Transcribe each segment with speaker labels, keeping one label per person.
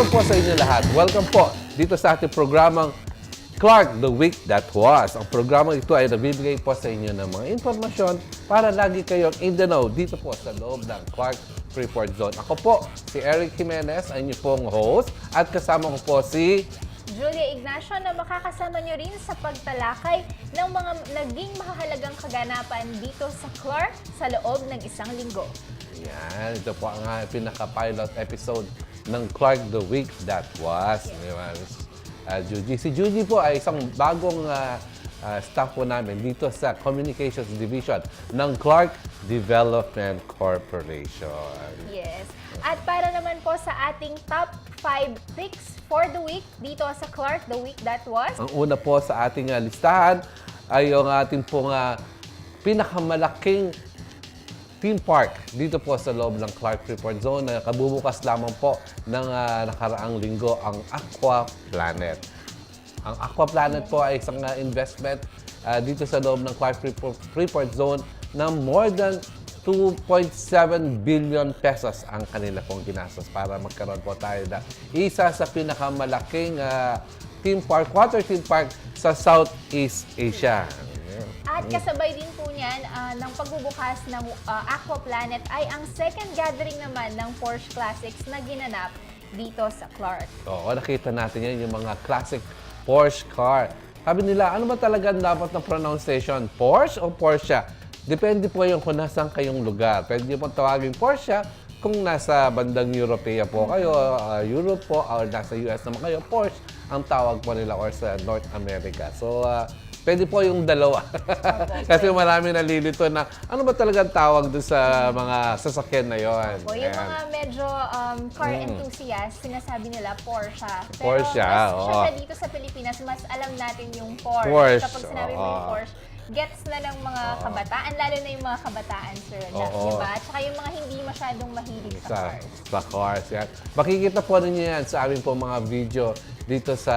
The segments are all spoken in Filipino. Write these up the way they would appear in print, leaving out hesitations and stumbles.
Speaker 1: araw po sa inyo lahat. Welcome po dito sa ating programang Clark, the Week That Was. Ang programang ito ay nabibigay po sa inyo ng mga informasyon para lagi kayong in the know dito po sa loob ng Clark Report Zone. Ako po, si Eric Jimenez, ay inyo pong host. At kasama ko po si
Speaker 2: Julia Ignacio na makakasama nyo rin sa pagtalakay ng mga naging mahalagang kaganapan dito sa Clark sa loob ng isang linggo.
Speaker 1: Yan, ito po ang pinaka-pilot episode ng Clark the Week That Was. Juji. Si Juji po ay isang bagong staff po namin dito sa Communications Division ng Clark Development Corporation.
Speaker 2: Yes. At para naman po sa ating top 5 picks for the week dito sa Clark the Week That Was.
Speaker 1: Ang una po sa ating listahan ay yung ating pong pinakamalaking theme park dito po sa loob ng Clark Report Zone na kabubukas lamang po ng nakaraang linggo, ang AQUA Planet. Ang AQUA Planet po ay isang investment dito sa loob ng Clark Report Zone na more than 2.7 billion pesos ang kanila pong ginastos para magkaroon po tayo na isa sa pinakamalaking theme park, water theme park sa Southeast Asia.
Speaker 2: At kasabay din po niyan ng pagbubukas ng AQUA Planet ay ang second gathering naman ng Porsche Classics na ginanap dito sa Clark.
Speaker 1: Oo, nakita natin yan, yung mga classic Porsche car. Sabi nila, ano ba talaga dapat na pronunciation? Porsche o Porsche? Depende po yung kung nasaan kayong lugar. Pwede nyo pong tawagin Porsche kung nasa bandang Europea po kayo, Europe po, or nasa US naman kayo, Porsche ang tawag po nila, or sa North America. So, pwede po yung dalawa. Kasi marami nalilito na ano ba talagang tawag doon sa mga sasakyan na yon.
Speaker 2: Yung mga medyo car enthusiast, sinasabi nila Porsche. Pero
Speaker 1: Porsche,
Speaker 2: mas
Speaker 1: oo.
Speaker 2: syempre dito sa Pilipinas, mas alam natin yung Porsche.
Speaker 1: Porsche,
Speaker 2: Kapag sinabi mo yung Porsche, gets na ng mga kabataan, lalo na yung mga kabataan, sir. Diba? At saka yung mga hindi masyadong mahilig sa cars.
Speaker 1: Sa cars, yan. Makikita po ninyo yan sa aming po mga video dito sa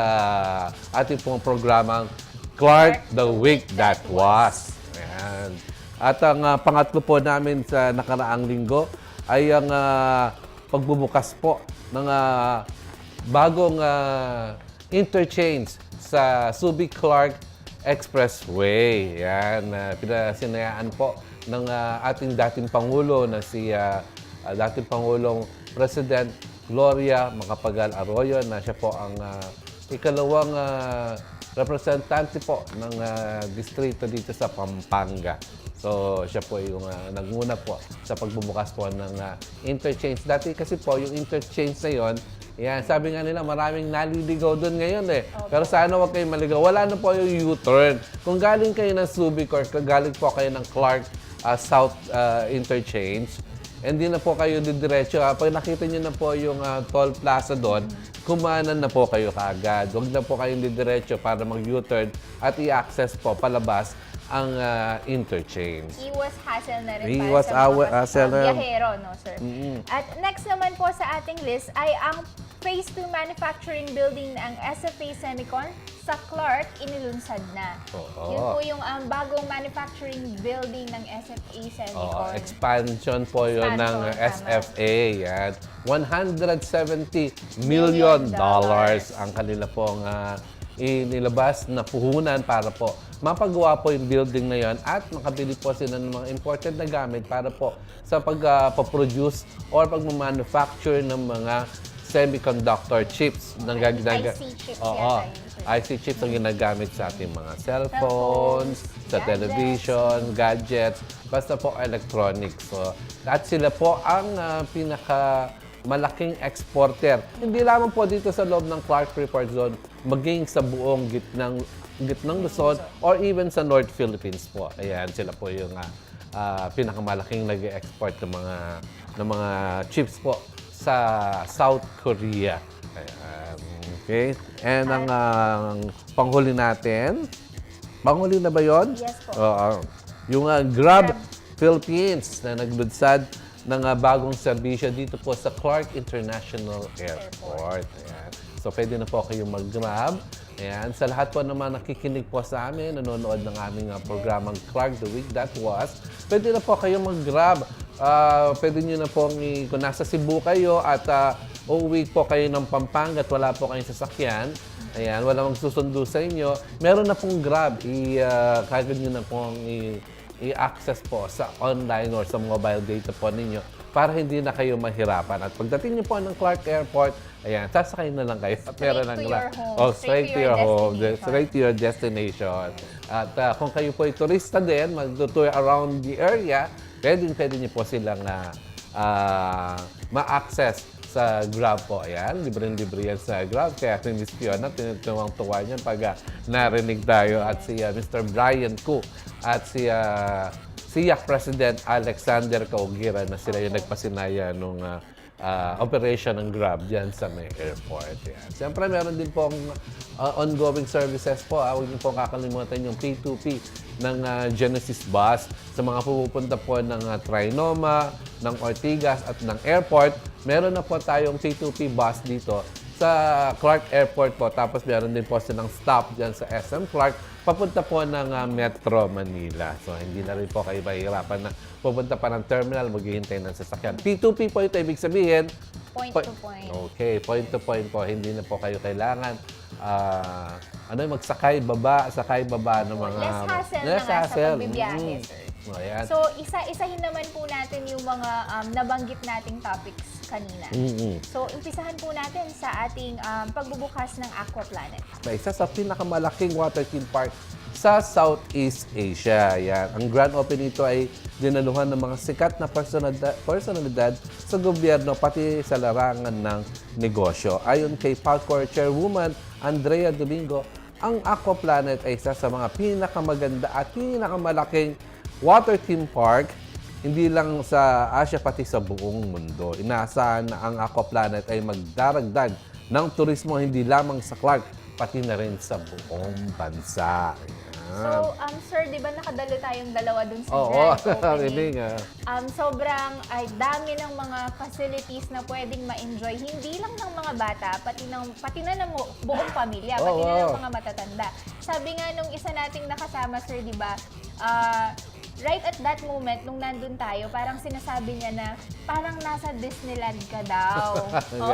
Speaker 1: ating pong programang Clark the Week That Was. Ayan. At ang pangatlo po namin sa nakaraang linggo ay ang pagbubukas po ng bagong interchange sa SUBIC Clark EXPRESSWay. Yan, pinasinayaan po ng ating dating Pangulo na si dating Pangulong President Gloria Macapagal Arroyo na siya po ang ikalawang representante po ng distrito dito sa Pampanga. So, siya po yung nagmuna po sa pagbubukas po ng interchange. Dati kasi po, yung interchange na yon, yan, sabi nga nila, maraming naliligaw doon ngayon eh. Okay. Pero sana huwag kayong maligaw. Wala na po yung U-turn. Kung galing kayo ng SUBIC or galing po kayo ng Clark South Interchange, hindi na po kayo didiretso. Pag nakita nyo na po yung toll plaza doon, kumanan na po kayo kaagad. Huwag na po kayong didiretso para mag-U-turn at i-access po palabas ang interchange.
Speaker 2: Iwas hassle na rin
Speaker 1: Iwas
Speaker 2: para sa
Speaker 1: hassle.
Speaker 2: mga biyahero, no, sir? At next naman po sa ating list ay ang Phase 2 Manufacturing Building ng SFA SEMICON sa Clark, inilunsad na. Yun po yung bagong manufacturing building ng SFA SEMICon.
Speaker 1: Expansion po yun ng SFA. Yan. $170 million ang kanila pong inilabas na puhunan para po mapagawa po yung building na yon at makabili po sila ng mga imported na gamit para po sa pag-produce or pag-manufacture ng mga semiconductor chips.
Speaker 2: IC chips yata yun.
Speaker 1: IC chips ang ginagamit sa ating mga cellphones, sa television, gadgets, basta po electronics. So, at sila po ang malaking exporter. Hindi lamang po dito sa loob ng Clark Report Zone, maging sa buong gitnang Luzon or even sa North Philippines po. Ayan, sila po yung pinakamalaking nag-export ng mga chips po sa South Korea. Ayan, okay? And ang panghuli natin, panghuli na ba yun?
Speaker 2: Yes po.
Speaker 1: Yung Grab Philippines na naglunsad ng bagong serbisyo dito po sa Clark International Airport. Ayan. So, pwede na po kayong mag-grab. Ayan. Sa lahat po naman nakikinig po sa amin, nanonood ng aming programang Clark the Week That Was, pwede na po kayong mag-grab. Pwede nyo na po, kung nasa Cebu kayo at uuwi po kayo ng Pampanga at wala po kayong sasakyan, ayan, wala magsusundo sa inyo, meron na pong Grab. Kagad nyo na pong i-access po sa online or sa mobile data po ninyo para hindi na kayo mahirapan. At pagdating nyo po ng Clark Airport, ayan, sasakay na lang kayo. At meron ng straight to your home, straight to your destination. At kung kayo po ay turista din, mag-tour around the area, pwede nyo po silang ma-access sa Grab po. Ayan, libre-libre yan sa Grab. Kaya si Miss Fiona, tinutuwang-tuwa niyan pag narinig tayo at si Mr. Brian Koo at si President Alexander Kaugira na sila yung nagpasinaya nung operation ng Grab dyan sa may airport. Yan. Siyempre, meron din pong ongoing services po. Huwag niyo pong kakalimutan yung P2P ng Genesis Bus sa mga pupunta po ng Trinoma, ng Ortigas at ng airport. Meron na po tayong P2P bus dito sa Clark Airport po. Tapos meron din po silang stop dyan sa SM Clark papunta po ng Metro Manila. So, hindi na rin po kayo mahihirapan na pupunta pa ng terminal, maghihintay ng sasakyan. P2P po ito, ibig sabihin,
Speaker 2: point to point.
Speaker 1: Okay, point to point po. Hindi na po kayo kailangan magsakay, baba ng mga...
Speaker 2: Less hassle na pagbibiyahe, sir.
Speaker 1: Ayan.
Speaker 2: So, isa-isahin naman po natin yung mga nabanggit nating topics kanina. So, umpisahan po natin sa ating pagbubukas ng Aqua Planet.
Speaker 1: Isa sa pinakamalaking water theme park sa Southeast Asia. Yan. Ang grand opening nito ay dinaluhan ng mga sikat na personalidad sa gobyerno pati sa larangan ng negosyo. Ayon kay Parkour Chairwoman Andrea Domingo, ang Aqua Planet ay isa sa mga pinakamaganda at pinakamalaking water theme park, hindi lang sa Asia pati sa buong mundo. Inaasahan na ang Aqua Planet ay magdaragdag ng turismo hindi lamang sa Clark, pati na rin sa buong bansa.
Speaker 2: So, sir, di ba nakadalo tayong dalawa dun sa grand opening? Sobrang dami ng mga facilities na pwedeng ma-enjoy. Hindi lang ng mga bata, pati na ng buong pamilya, pati na ng mga matatanda. Sabi nga nung isa nating nakasama, sir, di ba, right at that moment, nung nandun tayo, parang sinasabi niya na parang nasa Disneyland ka daw.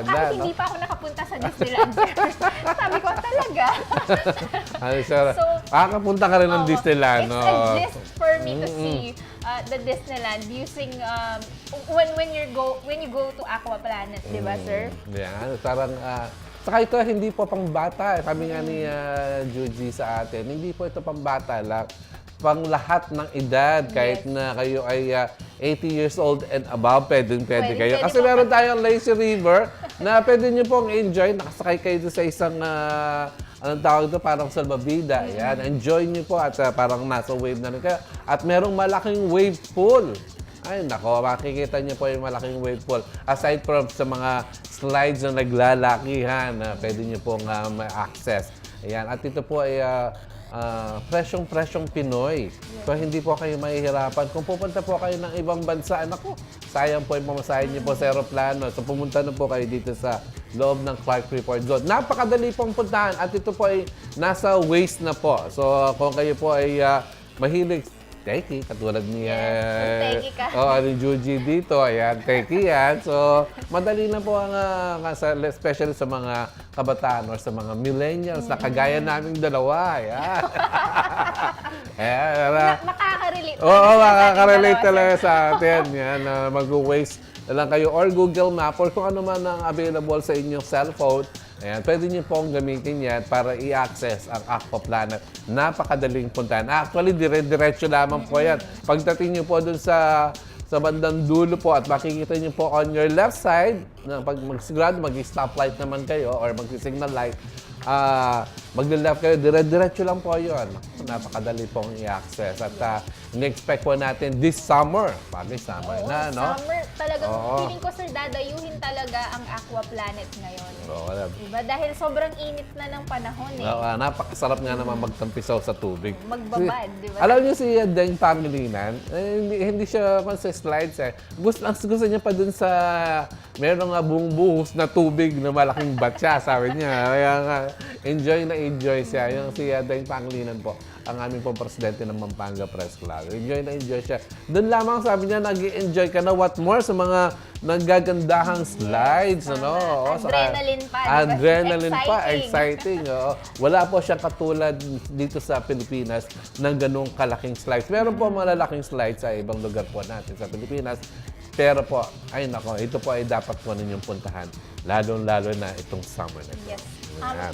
Speaker 2: Kahit hindi pa ako nakapunta sa Disneyland, sir. Sabi ko, talaga?
Speaker 1: So, kakapunta ka rin ng Disneyland.
Speaker 2: It's a gist for me to see the Disneyland using when you go to Aqua Planet, di ba, sir?
Speaker 1: Yan, parang saka ito, hindi po pang bata. Sabi nga ni Juji sa atin, hindi po ito pang bata lang. Pang lahat ng edad, kahit na kayo ay 80 years old and above, pwede kayo. Kasi meron tayong lazy river na pwede nyo pong enjoy. Nakasakay kayo doon sa isang, anong tawag ito, parang salbabida. Yan, enjoy nyo po at parang nasa wave na rin kayo. At merong malaking wave pool. Ay, nako, makikita niyo po yung malaking wave pool. Aside from sa mga slides na naglalakihan, pwede niyo pong ma-access. Ayan, at ito po ay presyong Pinoy. So, hindi po kayo mahihirapan. Kung pupunta po kayo ng ibang bansa, naku, sayang po yung pamasahin niyo po sa aeroplano. So, pumunta na po kayo dito sa loob ng Clark Report Zone. Napakadali pong puntahan at ito po ay nasa Waze na po. So, kung kayo po ay mahilig Teki, katulad ni ni Juji dito. Ayan, Teki yan. So, madali na po ang, especially sa mga kabataan or sa mga millennials na kagaya naming dalawa. Ayan.
Speaker 2: Makaka-relate.
Speaker 1: Oo, makaka-relate talaga sa atin. Yan, mag-waste na lang kayo or Google Map or kung ano man ang available sa inyong cellphone. Ayan, pwede niyo pong gamitin yan para i-access ang Aqua Planet. Napakadaling puntahan. Actually, dire-diretso lamang po yan. Pagdating niyo po dun sa bandang dulo po at makikita niyo po on your left side, pag magsigurado, mag-stoplight naman kayo or mag-signal light, mag-left kayo, dire-diretso lang po yun. Napakadali pong i-access. At in-expect po natin this summer. Bagay, summer na, no?
Speaker 2: Summer. Talagang feeling ko, sir, dadayuhin talaga ang Aqua Planet ngayon. Diba? Dahil sobrang init na ng panahon eh.
Speaker 1: Napakasarap nga naman magtampisaw sa tubig.
Speaker 2: Magbabad, di ba?
Speaker 1: Alam niyo si Deng Pangilinan, hindi siya sa slides eh. Gusto niya pa dun sa meron nga buong buhos na tubig na malaking batya, sabi niya. Kaya nga, Enjoy na enjoy siya. Yung si Daing Panglinan po, ang aming pong presidente ng Pampanga Press Club. Enjoy na enjoy siya. Doon lamang sabi niya, nag-enjoy ka na. What more sa mga naggagandahang slides. Ano?
Speaker 2: Adrenaline pa.
Speaker 1: Adrenaline pa. Exciting. Wala po siyang katulad dito sa Pilipinas ng ganung kalaking slides. Meron po malalaking slides sa ibang lugar po natin sa Pilipinas. Pero po, ay nako, ito po ay dapat po ninyong puntahan. Lalo-lalo na itong summer na ito.
Speaker 2: Yes.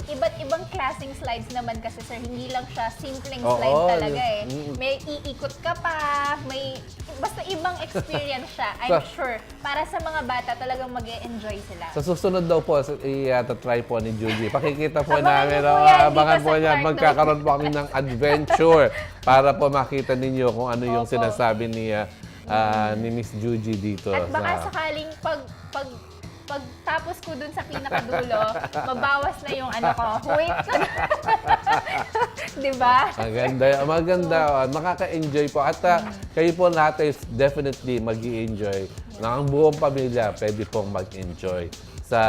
Speaker 2: Iba't ibang klaseng slides naman kasi sir, hindi lang siya simpleng slide talaga eh. May iikot ka pa, may basta ibang experience siya. I'm sure para sa mga bata talagang mag-e-enjoy sila.
Speaker 1: Sa susunod daw po, i-try po ni Judy. Pakikita po
Speaker 2: Abangan
Speaker 1: namin.
Speaker 2: niyo po yan,
Speaker 1: Abangan
Speaker 2: dito
Speaker 1: po
Speaker 2: sa
Speaker 1: niya.
Speaker 2: Clark,
Speaker 1: Magkakaroon po kami ng adventure para po makita ninyo kung ano yung
Speaker 2: Opo.
Speaker 1: sinasabi ni Miss Judy dito.
Speaker 2: At baka sakaling pagtapos ko dun sa pinakadulo, mabawas na yung ano ko. Wait lang. Diba?
Speaker 1: Maganda. Nakaka-enjoy po. At kayo po lahat ay definitely mag-i-enjoy. Ang buong pamilya pwede pong mag-enjoy sa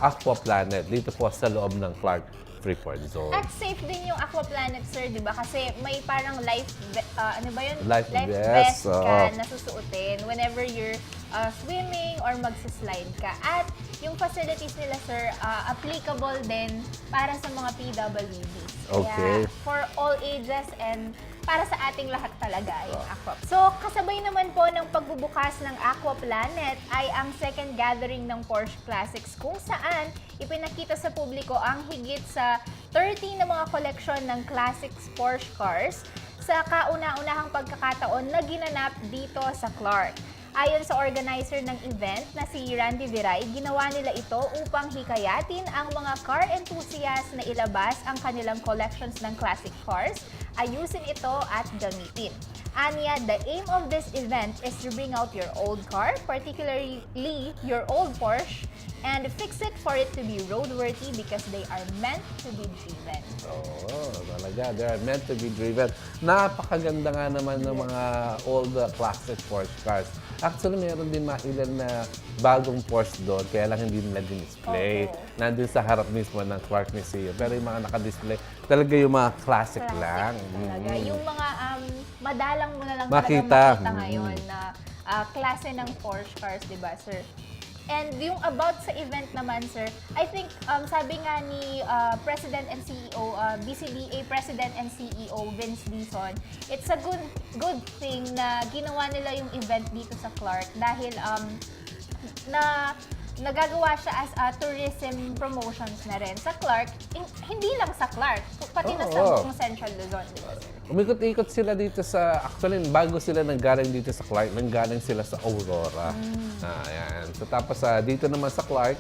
Speaker 1: Aqua Planet dito po sa loob ng Clark Freeport Zone.
Speaker 2: At safe din yung Aqua Planet, sir, di ba? Kasi may parang life
Speaker 1: Life
Speaker 2: vest ka na susuotin whenever you're swimming or magsislide ka. At yung facilities nila, sir, applicable din para sa mga PWDs.
Speaker 1: Okay.
Speaker 2: Kaya for all ages and para sa ating lahat talaga yung Aqua. So, kasabay naman po ng pagbubukas ng Aqua Planet ay ang second gathering ng Porsche Classics kung saan ipinakita sa publiko ang higit sa 30 na mga koleksyon ng classics Porsche cars sa kauna-unahang pagkakataon na ginanap dito sa Clark. Ayon sa organizer ng event na si Randy Viray, ginawa nila ito upang hikayatin ang mga car enthusiasts na ilabas ang kanilang collections ng classic cars, ayusin ito at gamitin. Anya, the aim of this event is to bring out your old car, particularly your old Porsche, and fix it for it to be roadworthy because they are meant to be driven.
Speaker 1: Talaga. They are meant to be driven. Napakaganda nga naman ng mga old classic Porsche cars. Actually, meron din ilan na bagong Porsche doon, kaya lang hindi nila din-display. Nandun sa harap mismo ng Clark Museum. Pero yung mga naka-display, talaga yung mga classic lang.
Speaker 2: Talaga. Yung mga madalang mo na lang
Speaker 1: makita
Speaker 2: ngayon na klase ng Porsche cars, di ba, sir? And yung about sa event naman, sir, I think sabi nga ni President and CEO, BCBA President and CEO Vince Dizon, it's a good thing na ginawa nila yung event dito sa Clark dahil nagagawa siya as tourism promotions na rin sa Clark, hindi lang sa Clark, pati na sa buong Central Luzon. Diba, sir?
Speaker 1: Umikot-ikot sila dito sa, actually, bago sila nanggaling dito sa Clark, nanggaling sila sa Aurora. Ayan. So, tapos dito naman sa Clark,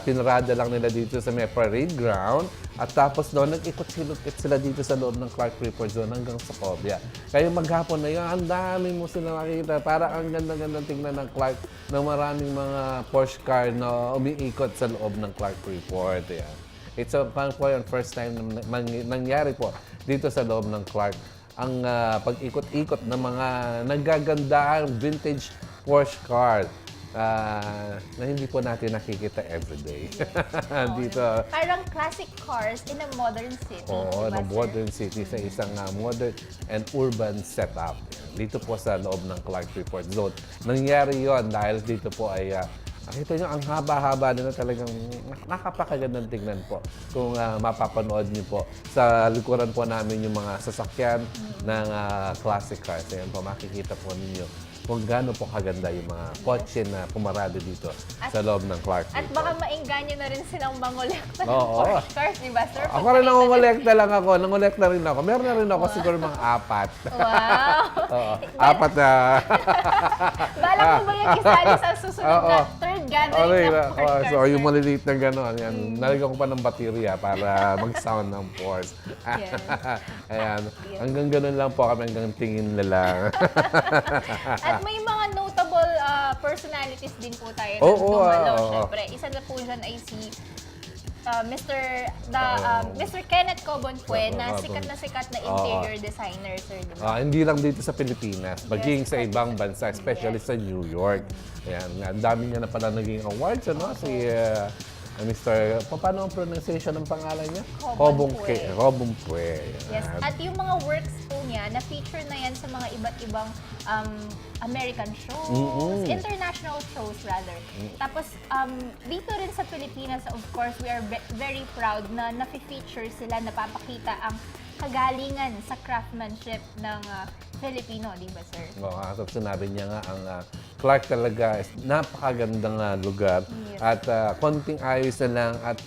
Speaker 1: pinarada lang nila dito sa may parade ground. At tapos doon, nag-ikot-silukit sila dito sa loob ng Clark Freeport Zone hanggang sa Cobia. Kaya maghapon na yun, ang dami mo sila makikita. Parang ang ganda-ganda tingnan ng Clark na maraming mga Porsche car na umiikot sa loob ng Clark Freeport. Ayan. It's a first time na nangyari po dito sa loob ng Clark ang pag-ikot-ikot ng mga nagagandahang vintage Porsche car na hindi po natin nakikita everyday. Dito.
Speaker 2: Parang classic cars in a modern city.
Speaker 1: Oo,
Speaker 2: diba,
Speaker 1: in a modern city sa isang modern and urban setup. Dito po sa loob ng Clark Freeport Zone. Nangyari yon dahil dito po ay nakita nyo, ang haba-haba nila talagang nakapakagandang tingnan po. Kung mapapanood nyo po sa likuran po namin yung mga sasakyan ng classic cars. Ayan po, makikita po ninyo kung gaano po kaganda yung mga kotse na pumarado dito sa loob ng Clark Freeport.
Speaker 2: At baka maingganyo na rin silang mangolekta ng
Speaker 1: Oo.
Speaker 2: Porsche cars, di ba, sir?
Speaker 1: Ako rin nangongolekta lang ako. Nangolekta rin ako. Meron na rin ako siguro mga 4.
Speaker 2: Wow!
Speaker 1: Oo. 4 na.
Speaker 2: Bala mo ba yung isali sa susunod na third gathering ng Porsche cars?
Speaker 1: So, yung maliliit na gano'n, yan. Nalagyan ko pa ng baterya para mag-sound ng Porsche. Ayan. Hanggang gano'n lang po kami, hanggang tingin na lang.
Speaker 2: At may mga notable personalities din po tayo na dumalo, syempre. Isa na po dyan ay si Mr. Kenneth Cobonfue na sikat na interior designer, sir. Diba?
Speaker 1: Hindi lang dito sa Pilipinas, maging sa ibang bansa, especially sa New York. Ayan, ang dami niya na pala naging awards, ano? Si Mr. Paano ang pronunciation ng pangalan niya?
Speaker 2: Robumpue.
Speaker 1: Robumpue.
Speaker 2: Yes. At yung mga works po niya, na-feature na yan sa mga iba't ibang American shows, international shows rather. Tapos, dito rin sa Pilipinas, of course, we are very proud na na-feature sila, napapakita ang kagalingan sa craftsmanship ng Filipino, di ba, sir?
Speaker 1: Oo, sinabi niya nga, ang Clark talaga is napakagandang lugar.
Speaker 2: Yes.
Speaker 1: At konting ayos na lang at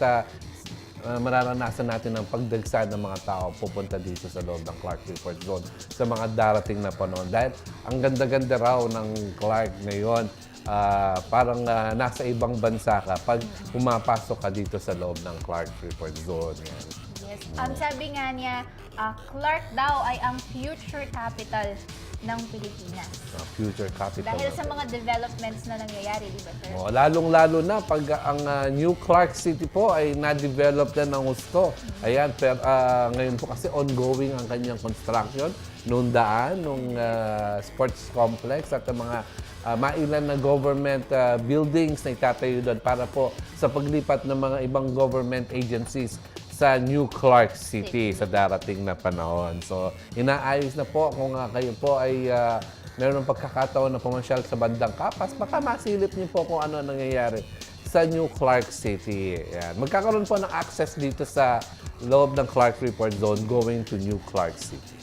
Speaker 1: mararanasan natin ang pagdagsa ng mga tao pupunta dito sa loob ng Clark Report Zone sa mga darating na panahon. Dahil ang ganda-ganda raw ng Clark ngayon, parang nasa ibang bansa ka pag pumapasok ka dito sa loob ng Clark Report Zone. Yan.
Speaker 2: Yes. Sabi nga niya, Clark daw ay ang future capital ng Pilipinas.
Speaker 1: Future capital.
Speaker 2: Dahil sa mga developments na nangyayari, di ba, sir?
Speaker 1: Lalong-lalo na pag ang New Clark City po ay na-develop na ng gusto. Ayan, pero ngayon po kasi ongoing ang kanyang construction noong daan, nung sports complex at ang mga mailan na government buildings na itatayo doon para po sa paglipat ng mga ibang government agencies sa New Clark City sa darating na panahon. So, inaayos na po kung kayo po ay meron ng pagkakataon na pumasyal sa bandang Kapas, baka masilip niyo po kung ano ang nangyayari sa New Clark City. Yan. Magkakaroon po ng access dito sa loob ng Clark Report Zone going to New Clark City.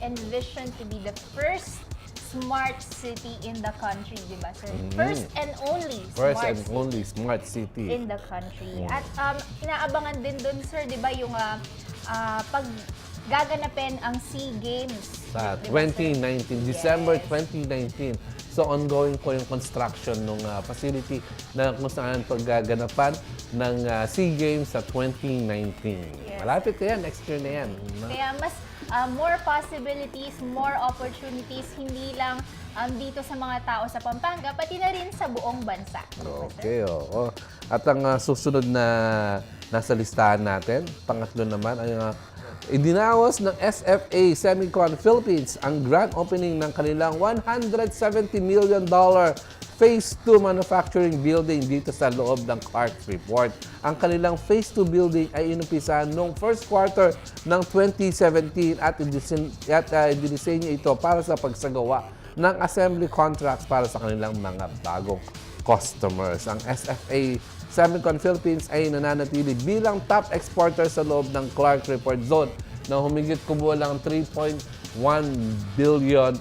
Speaker 2: Envisioned to be the first smart city in the country, di ba, sir? First and only
Speaker 1: smart city
Speaker 2: in the country. At inaabangan din dun, sir, di ba, yung pag gaganapin ang SEA Games.
Speaker 1: Sa
Speaker 2: diba,
Speaker 1: 2019, December 2019. So, ongoing po yung construction ng facility na kung saan paggaganapan ng SEA Games sa 2019.
Speaker 2: Yes.
Speaker 1: Malapit na yan, next year na yan.
Speaker 2: Kaya mas more possibilities, more opportunities, hindi lang dito sa mga tao sa Pampanga, pati na rin sa buong bansa.
Speaker 1: Okay, oo. At ang susunod na nasa listahan natin, pangatlo naman, ay idinawas ng SFA SEMICON Philippines ang grand opening ng kanilang $170 million Phase 2 manufacturing building dito sa loob ng Clark Report. Ang kanilang Phase 2 building ay inumpisahan noong first quarter ng 2017 at dinisenyo ito para sa pagsagawa ng assembly contracts para sa kanilang mga bagong customers. Ang SFA SEMICON Philippines ay nananatili bilang top exporter sa loob ng Clark Report Zone na humigit kumulang $3.1 billion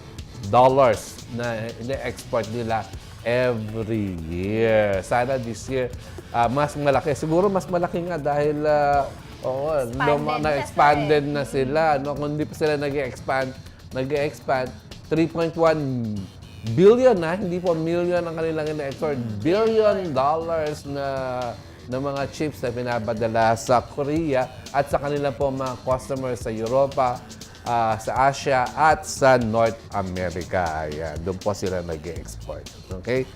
Speaker 1: na ina-export nila every year. Sana this year, mas malaki. Siguro mas malaki nga dahil na-expanded na sila. No? Kung hindi pa sila nag-expand, 3.1 billion na, hindi po million ang kanilang ina-export. $billion na mga chips na pinabadala sa Korea at sa kanilang po mga customers sa Europa, sa Asia at sa North America. Ayan, doon po sila nag-export. Okay?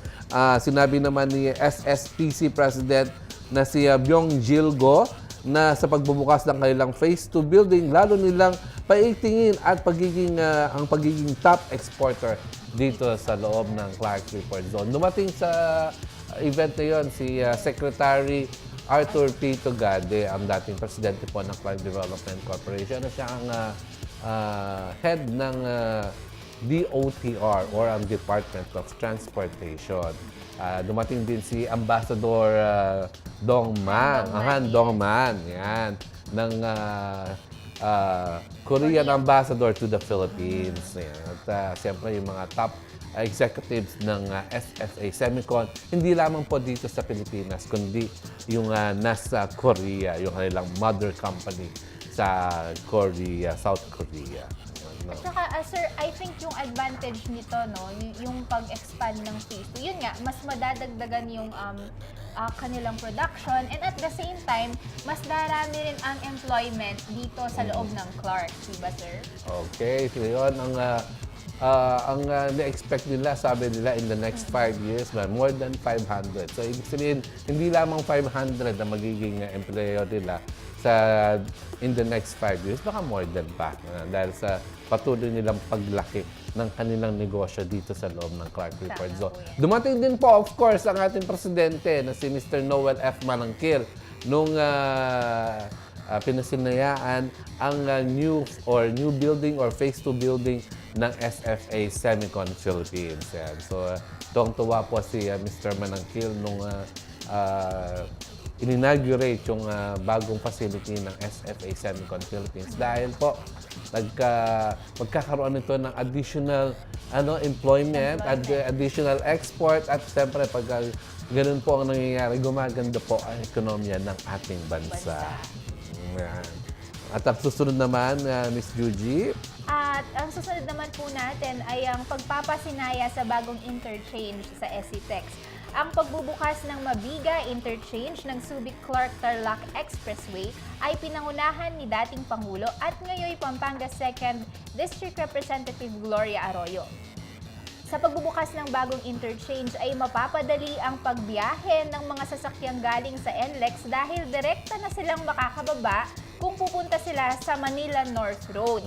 Speaker 1: Sinabi naman ni SSPC President na si Byung Jil-go na sa pagbubukas ng kanilang Phase 2 building, lalo nilang paitingin at ang pagiging top exporter dito sa loob ng Clark Report Zone. Dumating sa event na yun si Secretary Arthur P. Tugade, ang dating presidente po ng Clark Development Corporation, na siya ang head ng DOTR or ang Department of Transportation. Dumating din si Ambassador Dong Man, Dong Man, yan, ng Korean Ambassador to the Philippines. Yan. At siyempre yung mga top executives ng SFA SEMICON, hindi lamang po dito sa Pilipinas, kundi yung nasa Korea, yung kanilang mother company sa Korea, South Korea.
Speaker 2: At saka, sir, I think yung advantage nito, no, yung pag-expand ng Phase 2, yun nga, mas madadagdagan yung kanilang production, and at the same time, mas darami rin ang employment dito sa loob ng Clark, diba, sir?
Speaker 1: Okay, so yun, ang na-expect nila, sabi nila, in the next 5 years, more than 500. So, ibig sabihin, hindi lamang 500 na magiging employer nila in the next 5 years, baka more than pa. Dahil sa patuloy nilang paglaki ng kanilang negosyo dito sa loob ng Clark Report Zone. Dumating din po, of course, ang ating presidente na si Mr. Noel F. Manangkil nung pinasinayaan ang new building or phase 2 building ng SFA SEMICON Philippines. Yan. So, tuwang-tuwa po si Mr. Manangkil nung in-inaugurate yung bagong facility ng SFA SEMICON Philippines dahil po magkakaroon nito ng additional employment, additional export at siyempre pag ganun po ang nangyayari, gumaganda po ang ekonomiya ng ating bansa. At ang susunod naman, Miss Juji.
Speaker 2: At ang susunod naman po natin ay ang pagpapasinaya sa bagong interchange sa SETEX. Ang pagbubukas ng Mabiga Interchange ng SUBIC Clark-Tarlac Expressway ay pinangunahan ni dating Pangulo at ngayon Pampanga 2nd District Representative Gloria Arroyo. Sa pagbubukas ng bagong interchange ay mapapadali ang pagbiyahe ng mga sasakyang galing sa NLEX dahil direkta na silang makakababa kung pupunta sila sa Manila North Road.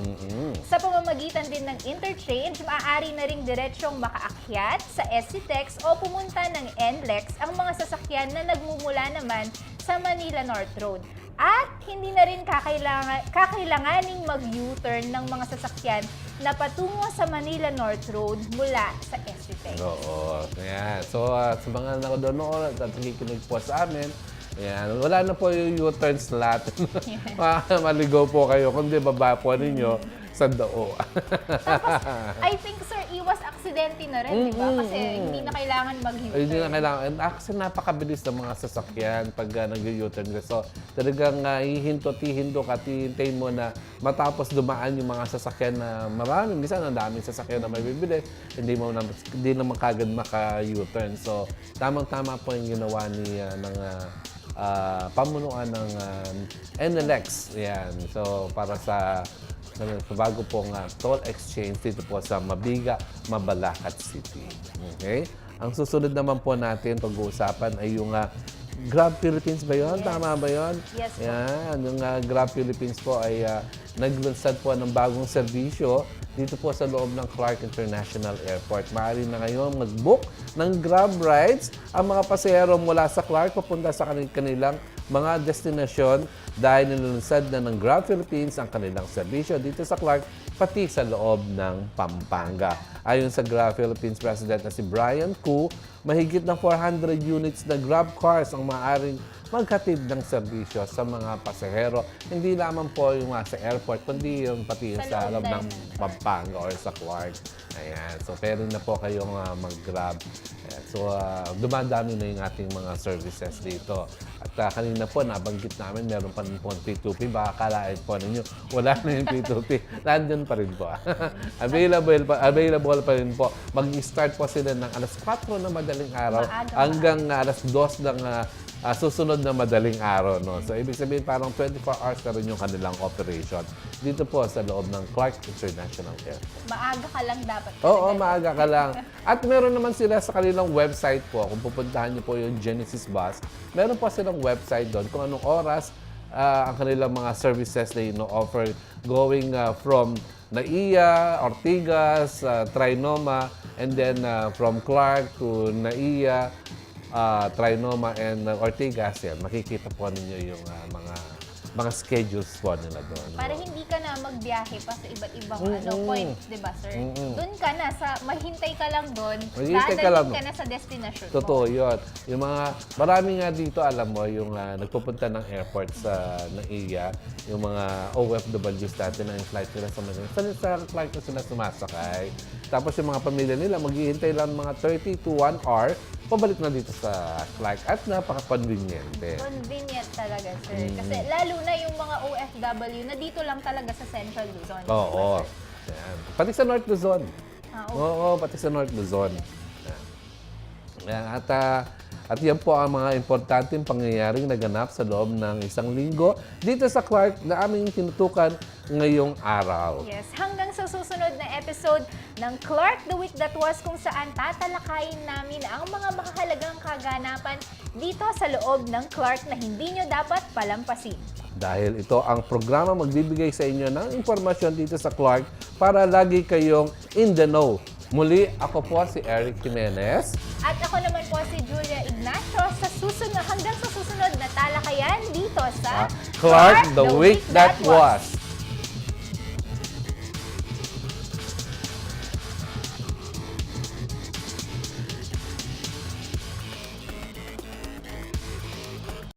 Speaker 2: Sa pamamagitan din ng interchange, maaari na ring diretsyong makaakyat sa SETEX o pumunta ng NLEX ang mga sasakyan na nagmumula naman sa Manila North Road. At hindi na rin kakailanganing mag-U-turn ng mga sasakyan na patungo sa Manila North Road mula sa SETEX.
Speaker 1: Oo. Ayan. So, sa mga nakodoon at nakikinig po sa amin, ayan, wala na po yung U-turns lahat. Maligaw po kayo, kundi baba po ninyo sa dao.
Speaker 2: Tapos, I think, sir, iwas aksidente na rin, di ba? Kasi hindi na kailangan mag-U-turn.
Speaker 1: Hindi na kailangan. And actually, napakabilis ng mga sasakyan pag nag-U-turn. So, talagang hihinto-tihinto ka, tihintayin mo na matapos dumaan yung mga sasakyan na maraming. Minsan, ang daming sasakyan na may bibili. Hindi naman kagad maka-U-turn. So, tamang-tama po yung ginawa ng pamunuan ng NLEX. Yan. So, para sa bago pong toll exchange dito po sa Mabiga, Mabalacat City. Okay? Ang susunod naman po natin pag-uusapan ay yung Grab Philippines ba yun?
Speaker 2: Yes.
Speaker 1: Tama ba yun?
Speaker 2: Yes po.
Speaker 1: Yan. Yung Grab Philippines po ay naglansad po ng bagong serbisyo dito po sa loob ng Clark International Airport. Maaari na ngayon mag-book ng Grab rides ang mga pasahero mula sa Clark papunta sa kanilang mga destinasyon dahil nilunsad na ng Grab Philippines ang kanilang serbisyo dito sa Clark pati sa loob ng Pampanga. Ayon sa Grab Philippines President na si Brian Koo, mahigit na 400 units na Grab cars ang maaaring maghatid ng serbisyo sa mga pasahero. Hindi lamang po yung sa airport, kundi yung pati yung sa loob ng Pampanga or sa Clark. Ayan. So, pwede na po kayong mag-Grab. Ayan. So, dumadami na yung ating mga services dito. At kanina po, nabanggit namin, meron pa rin po ang P2P. Baka kalain po ninyo, wala na yung P2P. Nandun pa rin po. Available pa rin po. Mag-start po sila ng alas 4 na madaling araw hanggang alas 2 ng susunod na madaling araw. No? So, ibig sabihin, parang 24 hours na rin yung kanilang operation dito po sa loob ng Clark International Airport.
Speaker 2: Maaga ka lang dapat.
Speaker 1: Oo, maaga ka lang. At meron naman sila sa kanilang website po. Kung pupuntahan niyo po yung Genesis Bus, meron po silang website doon kung anong oras ang kanilang mga services na ino-offer going from Naiya, Ortigas, Trinoma, and then from Clark to Naiya, Trinoma and Ortigas, yan. Makikita po ninyo yung mga schedules po nila doon.
Speaker 2: Para hindi ka na magbiyahe pa sa iba't ibang points, di ba, sir? Doon ka na, mahintay ka lang doon, dadalhin ka na sa destination mo.
Speaker 1: Totoo yun. Yung marami nga dito, alam mo, yung nagpupunta ng airport sa Naiya, yung mga OFWs natin na yung flight nila sa Manila. Sa flight na sila sumasakay. Tapos yung mga pamilya nila, maghihintay lang mga 30 to 1 hour, pabalik na dito sa Clark at napaka-conveniente.
Speaker 2: Convenient talaga, sir. Kasi lalo na yung mga OFW na dito lang talaga sa Central Luzon.
Speaker 1: Oo. Yan. Pati sa North Luzon.
Speaker 2: Okay.
Speaker 1: Oo, pati sa North Luzon. Yan. At yan po ang mga importanteng pangyayaring naganap sa loob ng isang linggo dito sa Clark na aming tinutukan ngayong araw.
Speaker 2: Yes, hanggang sa susunod na episode ng Clark The Week That Was kung saan tatalakayin namin ang mga makahalagang kaganapan dito sa loob ng Clark na hindi nyo dapat palampasin.
Speaker 1: Dahil ito ang programa magbibigay sa inyo ng impormasyon dito sa Clark para lagi kayong in the know. Muli, ako po si Eric Jimenez.
Speaker 2: At ako naman po si Julia Ignacio hanggang sa susunod na talakayan dito sa
Speaker 1: Clark, the Week That Was.